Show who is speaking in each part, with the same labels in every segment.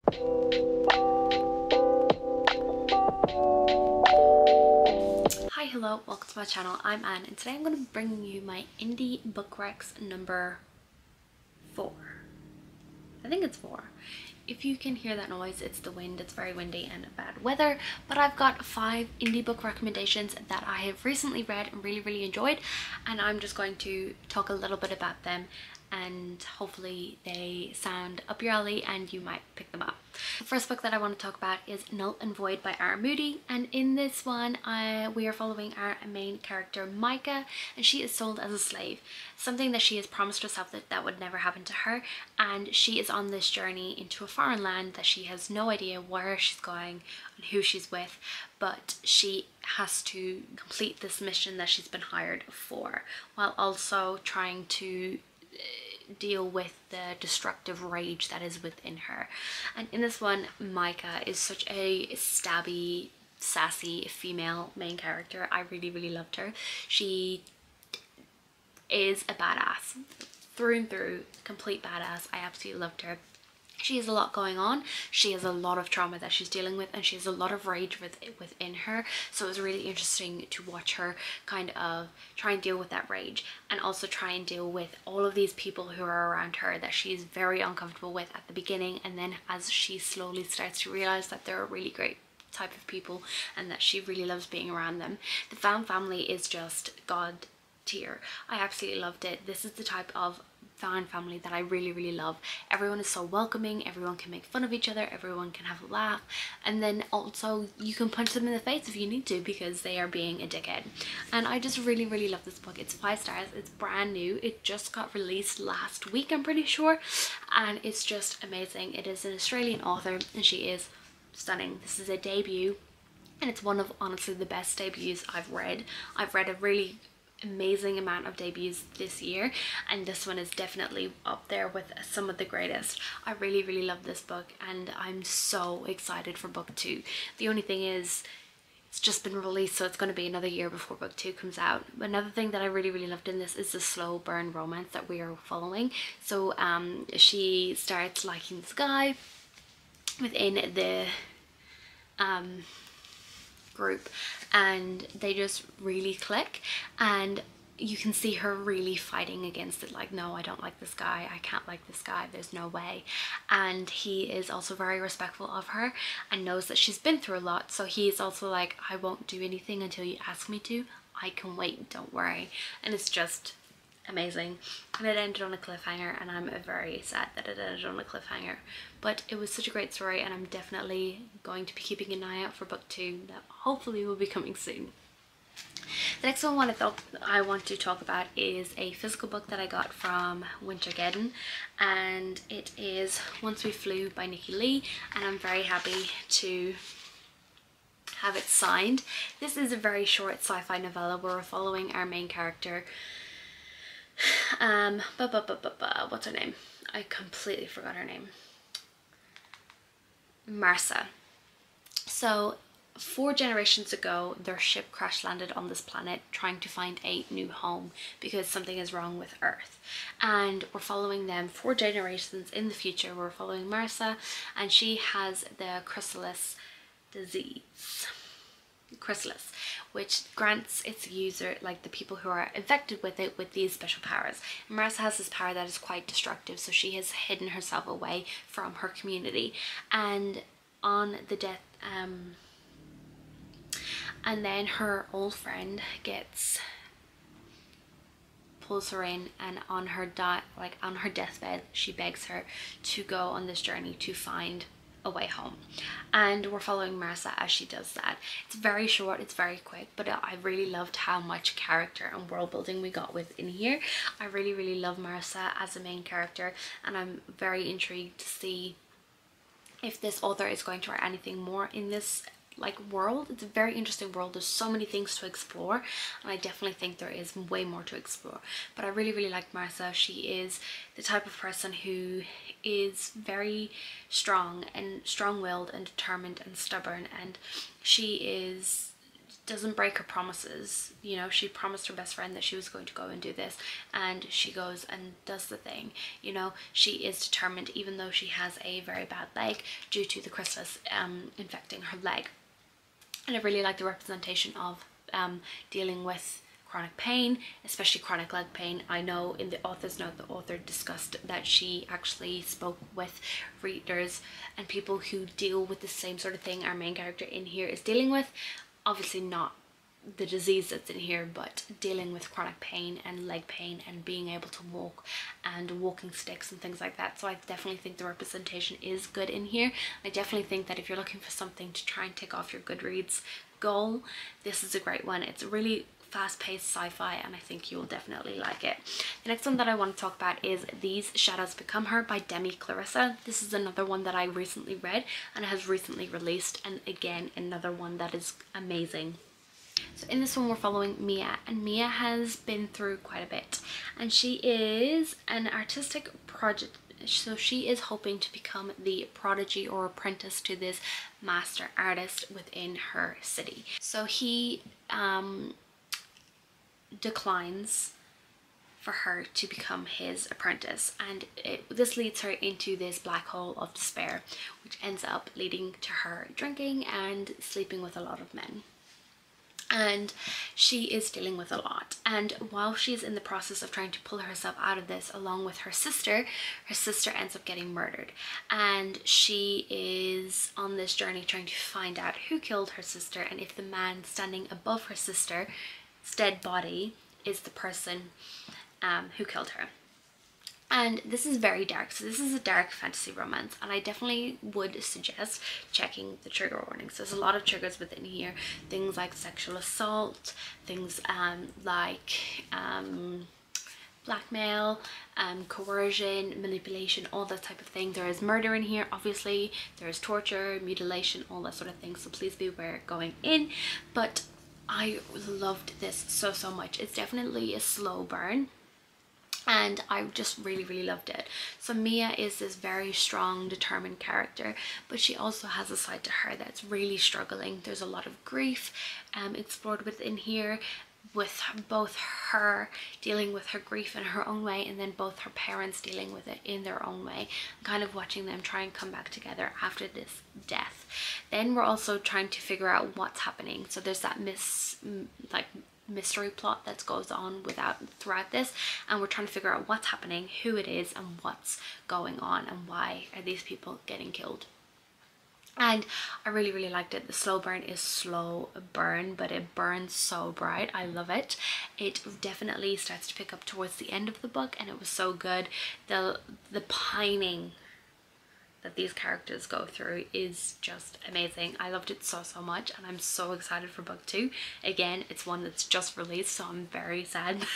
Speaker 1: Hi, hello, welcome to my channel. I'm Anne and today I'm going to bring you my indie book recs number 4. I think it's 4. If you can hear that noise, it's the wind. It's very windy and bad weather, but I've got 5 indie book recommendations that I have recently read and really enjoyed, and I'm just going to talk a little bit about them and hopefully they sound up your alley and you might pick them up. The first book that I want to talk about is Null and Void by R. Moody, and in this one we are following our main character Micah, and she is sold as a slave, something that she has promised herself that would never happen to her, and she is on this journey into a foreign land that she has no idea where she's going and who she's with, but she has to complete this mission that she's been hired for while also trying to deal with the destructive rage that is within her. And in this one, Micah is such a stabby, sassy female main character. I really loved her. She is a badass through and through, complete badass. I absolutely loved her. She has a lot going on. She has a lot of trauma that she's dealing with, and she has a lot of rage within her. So it was really interesting to watch her kind of try and deal with that rage, and also try and deal with all of these people who are around her that she's very uncomfortable with at the beginning, and then as she slowly starts to realize that they're a really great type of people and that she really loves being around them. The found family is just god tier. I absolutely loved it. This is the type of found family that I really love. Everyone is so welcoming, everyone can make fun of each other, everyone can have a laugh, and then also you can punch them in the face if you need to because they are being a dickhead. And I just really love this book. It's 5 stars, it's brand new, it just got released last week I'm pretty sure, and it's just amazing. It is an Australian author and she is stunning. This is a debut and it's one of honestly the best debuts I've read. I've read a really amazing amount of debuts this year, and this one is definitely up there with some of the greatest. I really love this book and I'm so excited for book 2. The only thing is it's just been released, so it's going to be another year before book 2 comes out. Another thing that I really loved in this is the slow burn romance that we are following. So she starts liking this guy within the group and they just really click, and you can see her really fighting against it, like, no, I don't like this guy, I can't like this guy, there's no way. And he is also very respectful of her and knows that she's been through a lot, so he's also like, I won't do anything until you ask me to, I can wait, don't worry. And it's just amazing, and it ended on a cliffhanger, and I'm very sad that it ended on a cliffhanger, but it was such a great story, and I'm definitely going to be keeping an eye out for book 2 that hopefully will be coming soon. The next one I want to talk about is a physical book that I got from Wintergeddon, and it is Once We Flew by Nikki Lee, and I'm very happy to have it signed. This is a very short sci-fi novella where we're following our main character, what's her name? I completely forgot her name. Marsa. So 4 generations ago, their ship crash landed on this planet trying to find a new home because something is wrong with Earth. And we're following them 4 generations in the future. We're following Marsa, and she has the chrysalis disease. Chrysalis, which grants its user, like the people who are infected with it, with these special powers. And Marissa has this power that is quite destructive, so she has hidden herself away from her community, and on the death and then her old friend pulls her in, and on her deathbed she begs her to go on this journey to find a way home. And we're following Marissa as she does that. It's very short, it's very quick, but I really loved how much character and world building we got within here. I really love Marissa as a main character, and I'm very intrigued to see if this author is going to write anything more in this world. It's a very interesting world. There's so many things to explore, and I definitely think there is way more to explore. But I really like Marissa. She is the type of person who is very strong and strong-willed and determined and stubborn, and she is doesn't break her promises. You know, she promised her best friend that she was going to go and do this, and she goes and does the thing. You know, she is determined, even though she has a very bad leg due to the chrysalis infecting her leg. And I really like the representation of dealing with chronic pain, especially chronic leg pain. I know in the author's note, the author discussed that she actually spoke with readers and people who deal with the same sort of thing our main character in here is dealing with. Obviously not the disease that's in here, but dealing with chronic pain and leg pain and being able to walk and walking sticks and things like that. So I definitely think the representation is good in here. I definitely think that if you're looking for something to try and tick off your Goodreads goal, this is a great one. It's really fast-paced sci-fi, and I think you will definitely like it. The next one that I want to talk about is These Shadows Become Her by Demi Clarissa. This is another one that I recently read and it has recently released, and again another one that is amazing. So in this one we're following Mia, and Mia has been through quite a bit, and she is an artistic project. So she is hoping to become the prodigy or apprentice to this master artist within her city. So he declines for her to become his apprentice, and this leads her into this black hole of despair, which ends up leading to her drinking and sleeping with a lot of men. And she is dealing with a lot, and while she's in the process of trying to pull herself out of this along with her sister ends up getting murdered, and she is on this journey trying to find out who killed her sister and if the man standing above her sister's dead body is the person who killed her. And this is very dark, so this is a dark fantasy romance, and I definitely would suggest checking the trigger warnings. There's a lot of triggers within here, things like sexual assault, things like blackmail, coercion, manipulation, all that type of thing. There is murder in here, obviously, there is torture, mutilation, all that sort of thing, so please be aware going in. But I loved this so much. It's definitely a slow burn, and I just really loved it. So Mia is this very strong, determined character, but she also has a side to her that's really struggling. There's a lot of grief explored within here, with both her dealing with her grief in her own way, and then both her parents dealing with it in their own way, kind of watching them try and come back together after this death. Then we're also trying to figure out what's happening. So there's that mystery plot that goes on throughout this, and we're trying to figure out what's happening, who it is, and what's going on, and why are these people getting killed. And I really liked it. The slow burn is slow burn, but it burns so bright. I love it. It definitely starts to pick up towards the end of the book, and it was so good. The pining that these characters go through is just amazing. I loved it so much, and I'm so excited for book 2. Again, it's one that's just released, so I'm very sad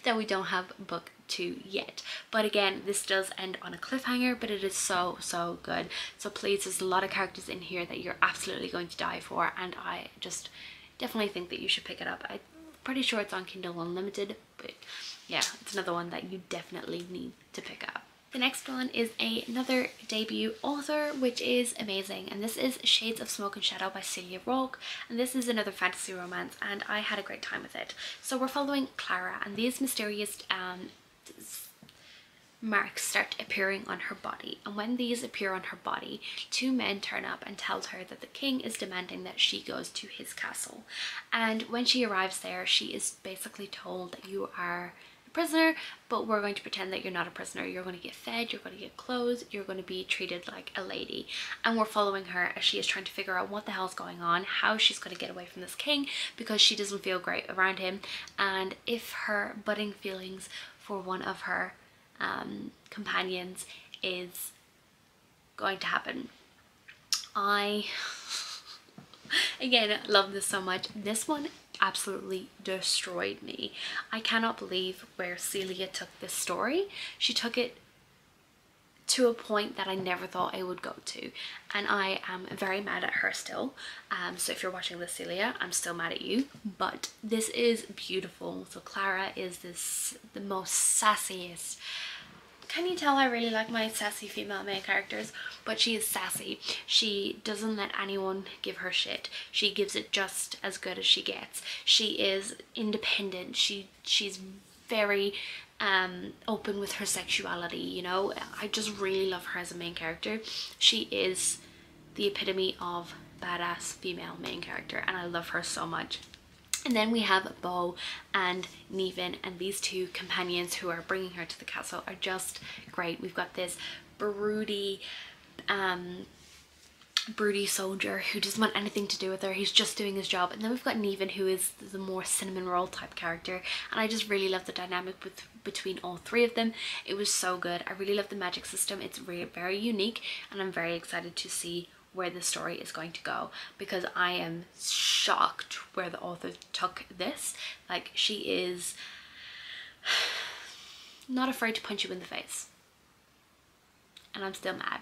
Speaker 1: that we don't have book 2 yet. But again, this does end on a cliffhanger, but it is so good. So please, there's a lot of characters in here that you're absolutely going to die for, and I just definitely think that you should pick it up. I'm pretty sure it's on Kindle Unlimited, but yeah, it's another one that you definitely need to pick up. The next one is another debut author, which is amazing, and this is Shades of Smoke and Shadow by Celia Rourke, and this is another fantasy romance, and I had a great time with it. So we're following Clara, and these mysterious marks start appearing on her body, and when these appear on her body, 2 men turn up and tell her that the king is demanding that she goes to his castle. And when she arrives there, she is basically told that you are a prisoner, but we're going to pretend that you're not a prisoner. You're going to get fed, you're going to get clothes, you're going to be treated like a lady. And we're following her as she is trying to figure out what the hell's going on, how she's going to get away from this king, because she doesn't feel great around him, and if her budding feelings for one of her companions is going to happen. I again love this so much. This one absolutely destroyed me. I cannot believe where Celia took this story. She took it to a point that I never thought I would go to, and I am very mad at her still. So if you're watching this, Celia, I'm still mad at you, but this is beautiful. So Clara is the most sassiest, can you tell I really like my sassy female main characters? But she is sassy. She doesn't let anyone give her shit. She gives it just as good as she gets. She is independent. She's very open with her sexuality, you know. I just really love her as a main character. She is the epitome of badass female main character, and I love her so much. And then we have Bo and Niven, and these two companions who are bringing her to the castle are just great. We've got this broody soldier who doesn't want anything to do with her. He's just doing his job. And then we've got Niven, who is the more cinnamon roll type character, and I just really love the dynamic between all three of them. It was so good. I really love the magic system. It's very unique, and I'm very excited to see where the story is going to go, because I am shocked where the author took this. Like, she is not afraid to punch you in the face, and I'm still mad.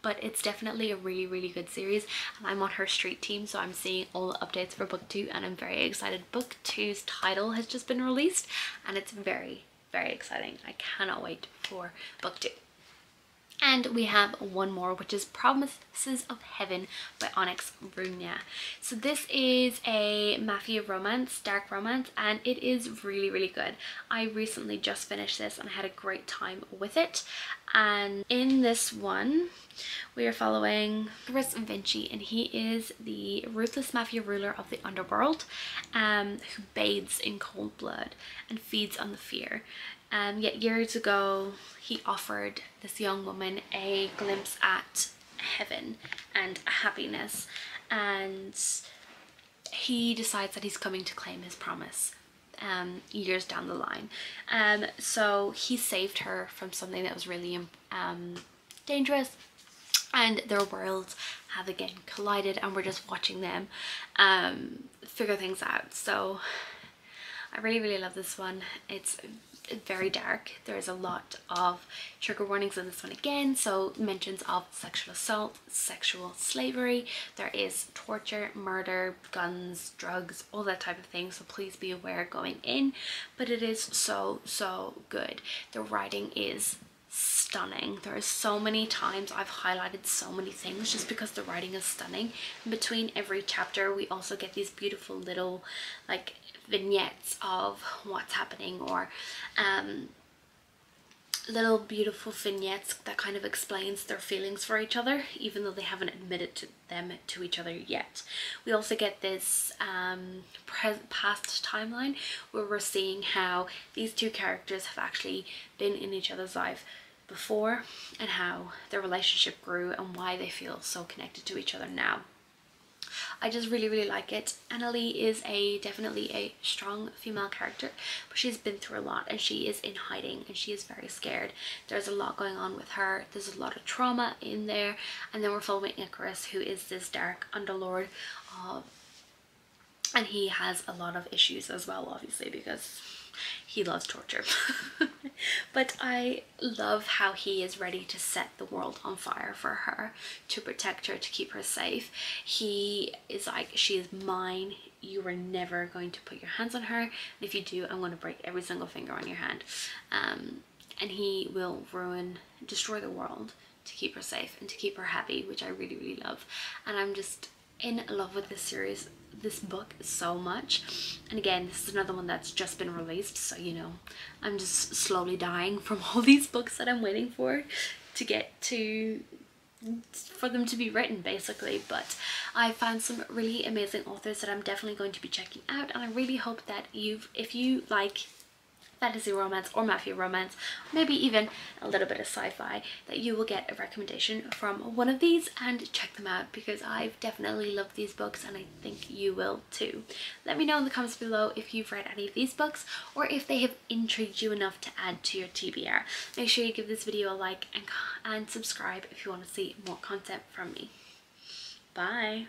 Speaker 1: But it's definitely a really good series, and I'm on her street team, so I'm seeing all the updates for book 2, and I'm very excited. Book 2's title has just been released, and it's very exciting. I cannot wait for book 2. And we have one more, which is Promises of Heaven by Onyx Runia. So this is a mafia romance, dark romance, and it is really good. I recently just finished this and I had a great time with it. And in this one, we are following Chris Vinci, and he is the ruthless mafia ruler of the underworld, who bathes in cold blood and feeds on the fear. Yet years ago, he offered this young woman a glimpse at heaven and happiness, and he decides that he's coming to claim his promise years down the line. So he saved her from something that was really dangerous, and their worlds have again collided, and we're just watching them figure things out. So I really love this one. It's very dark. There's a lot of trigger warnings in this one again, so mentions of sexual assault, sexual slavery, there is torture, murder, guns, drugs, all that type of thing, so please be aware going in. But it is so good. The writing is stunning. There are so many times I've highlighted so many things just because the writing is stunning. In between every chapter we also get these beautiful little like vignettes of what's happening, or little beautiful vignettes that kind of explains their feelings for each other, even though they haven't admitted them to each other yet. We also get this past timeline where we're seeing how these two characters have actually been in each other's life before, and how their relationship grew and why they feel so connected to each other now. I just really like it. Annalie is definitely a strong female character, but she's been through a lot, and she is in hiding, and she is very scared. There's a lot going on with her. There's a lot of trauma in there. And then we're following Icarus, who is this dark underlord, and he has a lot of issues as well, obviously, because he loves torture. But I love how he is ready to set the world on fire for her, to protect her, to keep her safe. He is like, she is mine. You are never going to put your hands on her, and if you do, I'm going to break every single finger on your hand. And he will destroy the world to keep her safe and to keep her happy, which I really love. And I'm just in love with this series, this book, so much. And again, this is another one that's just been released, so you know, I'm just slowly dying from all these books that I'm waiting for them to be written, basically. But I found some really amazing authors that I'm definitely going to be checking out, and I really hope that if you like fantasy romance or mafia romance, maybe even a little bit of sci-fi, that you will get a recommendation from one of these and check them out, because I've definitely loved these books and I think you will too. Let me know in the comments below if you've read any of these books, or if they have intrigued you enough to add to your TBR. Make sure you give this video a like and subscribe if you want to see more content from me. Bye!